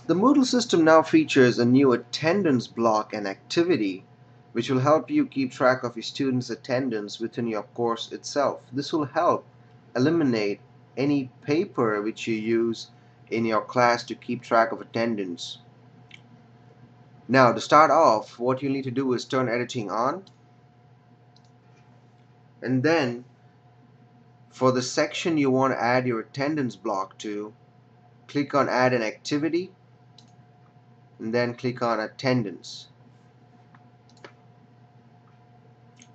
The Moodle system now features a new attendance block and activity which will help you keep track of your students' attendance within your course itself. This will help eliminate any paper which you use in your class to keep track of attendance. Now, to start off, what you need to do is turn editing on, and then for the section you want to add your attendance block to, click on add an activity and then click on attendance.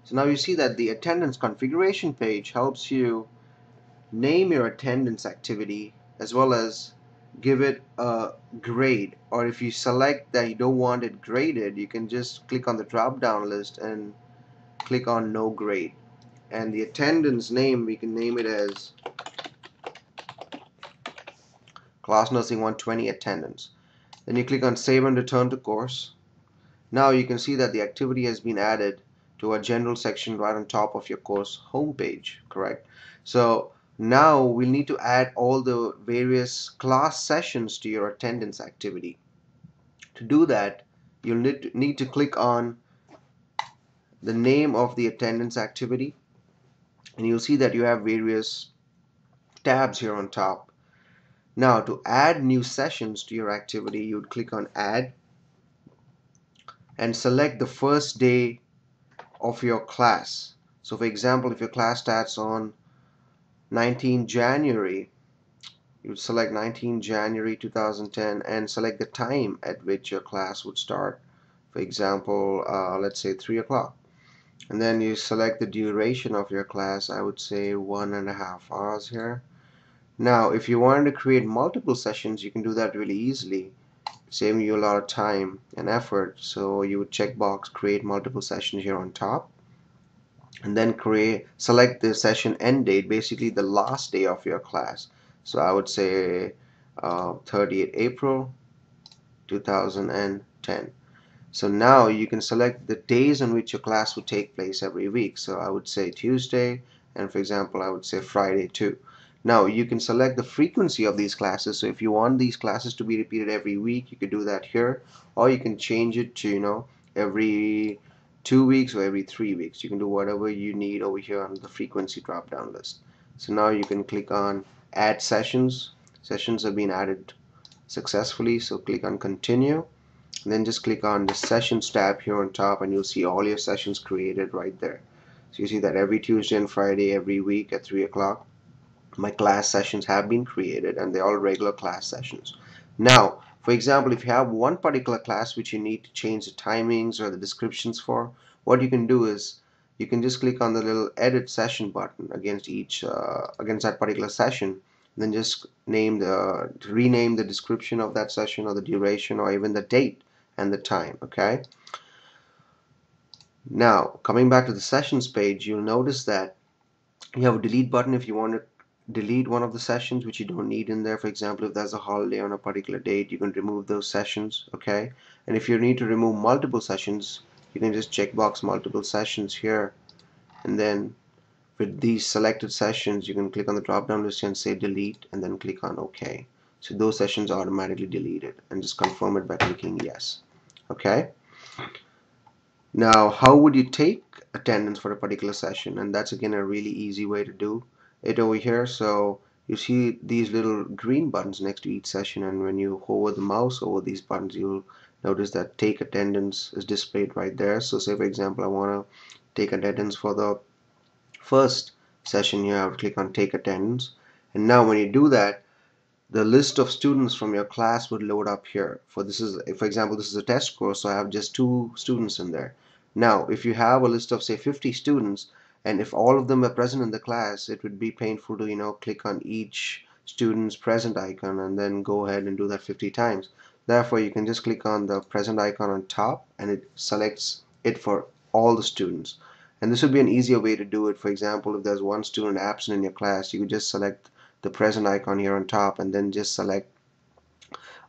So now you see that the attendance configuration page helps you name your attendance activity as well as give it a grade, or if you select that you don't want it graded, you can just click on the drop down list and click on no grade. And the attendance name, we can name it as Class Nursing 120 attendance. Then you click on save and return to course. Now you can see that the activity has been added to a general section right on top of your course homepage, correct? So now we'll need to add all the various class sessions to your attendance activity. To do that, you'll need to click on the name of the attendance activity, and you'll see that you have various tabs here on top. Now to add new sessions to your activity, you would click on add and select the first day of your class. So for example, if your class starts on 19 January, you would select 19 January 2010 and select the time at which your class would start. For example, let's say 3 o'clock. And then you select the duration of your class. I would say 1.5 hours here. Now, if you wanted to create multiple sessions, you can do that really easily, saving you a lot of time and effort. So you would check box create multiple sessions here on top, and then select the session end date, basically the last day of your class. So I would say 30th April 2010. So now you can select the days on which your class would take place every week. So I would say Tuesday, and for example I would say Friday too. Now you can select the frequency of these classes. So if you want these classes to be repeated every week, you could do that here, or you can change it to every 2 weeks or every 3 weeks. You can do whatever you need over here on the frequency drop down list. So now you can click on add sessions. Sessions have been added successfully, so click on continue, and then just click on the sessions tab here on top, and you'll see all your sessions created right there. So you see that every Tuesday and Friday every week at 3 o'clock my class sessions have been created, and they're all regular class sessions. Now for example, if you have one particular class which you need to change the timings or the descriptions for, what you can do is you can just click on the little edit session button against that particular session, and then just rename the description of that session or the duration or even the date and the time. Okay, now coming back to the sessions page, you'll notice that you have a delete button if you want to delete one of the sessions which you don't need in there. For example, if there's a holiday on a particular date, you can remove those sessions. Okay, and if you need to remove multiple sessions, you can just check box multiple sessions here, and then with these selected sessions you can click on the drop down list and say delete, and then click on OK. So those sessions are automatically deleted, and just confirm it by clicking yes. Okay, now how would you take attendance for a particular session? And that's again a really easy way to do it over here. So you see these little green buttons next to each session, and when you hover the mouse over these buttons, you'll notice that take attendance is displayed right there. So say for example I want to take attendance for the first session here. I would click on take attendance, and now when you do that, the list of students from your class would load up here. For example, this is a test course, so I have just 2 students in there. Now if you have a list of say 50 students, and if all of them are present in the class, it would be painful to click on each student's present icon and then go ahead and do that 50 times. Therefore you can just click on the present icon on top, and it selects it for all the students. And this would be an easier way to do it. For example, if there's one student absent in your class, you could just select the present icon here on top and then just select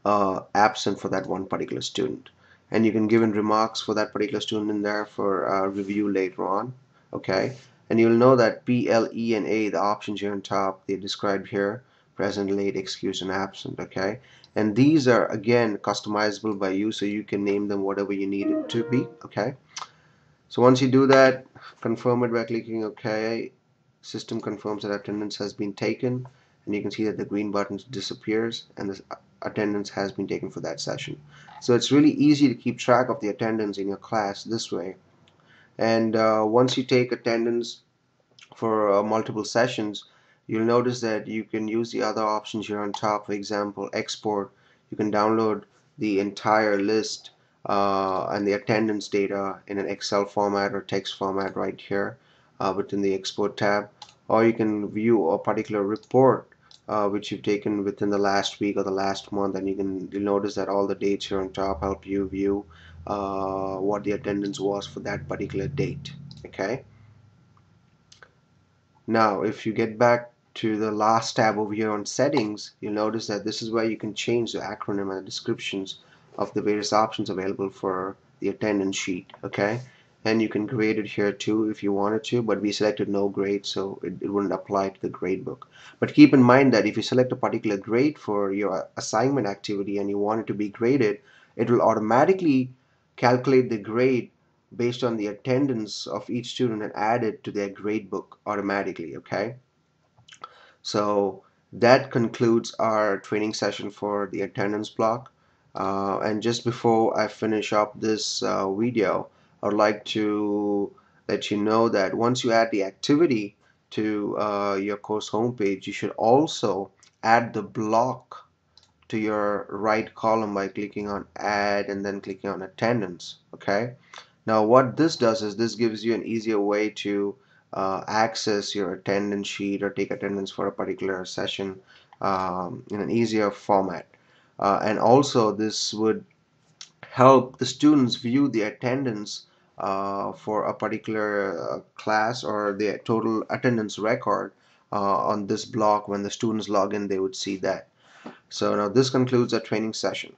absent for that one particular student, and you can give in remarks for that particular student in there for review later on. Okay, and you'll know that P, L, E, and A, the options here on top, they're described here: present, late, excused, and absent. Okay, And these are again customizable by you, so you can name them whatever you need it to be. Okay, so once you do that, confirm it by clicking OK. System confirms that attendance has been taken, and you can see that the green button disappears and the attendance has been taken for that session. So it's really easy to keep track of the attendance in your class this way. And once you take attendance for multiple sessions, you'll notice that you can use the other options here on top. For example, export. You can download the entire list and the attendance data in an Excel format or text format right here within the export tab, or you can view a particular report which you've taken within the last week or the last month, and you'll notice that all the dates here on top help you view what the attendance was for that particular date. Okay. Now, if you get back to the last tab over here on settings, you'll notice that this is where you can change the acronym and the descriptions of the various options available for the attendance sheet. Okay, and you can grade it here too if you wanted to, but we selected no grade, so it wouldn't apply to the grade book. But keep in mind that if you select a particular grade for your assignment activity and you want it to be graded, it will automatically calculate the grade based on the attendance of each student and add it to their grade book automatically. Okay, so that concludes our training session for the attendance block. And just before I finish up this video, I'd like to let you know that once you add the activity to your course homepage, you should also add the block to your right column by clicking on add and then clicking on attendance. Okay, now what this does is this gives you an easier way to access your attendance sheet or take attendance for a particular session in an easier format, and also this would help the students view the attendance for a particular class or the total attendance record on this block. When the students log in, they would see that. So now this concludes our training session.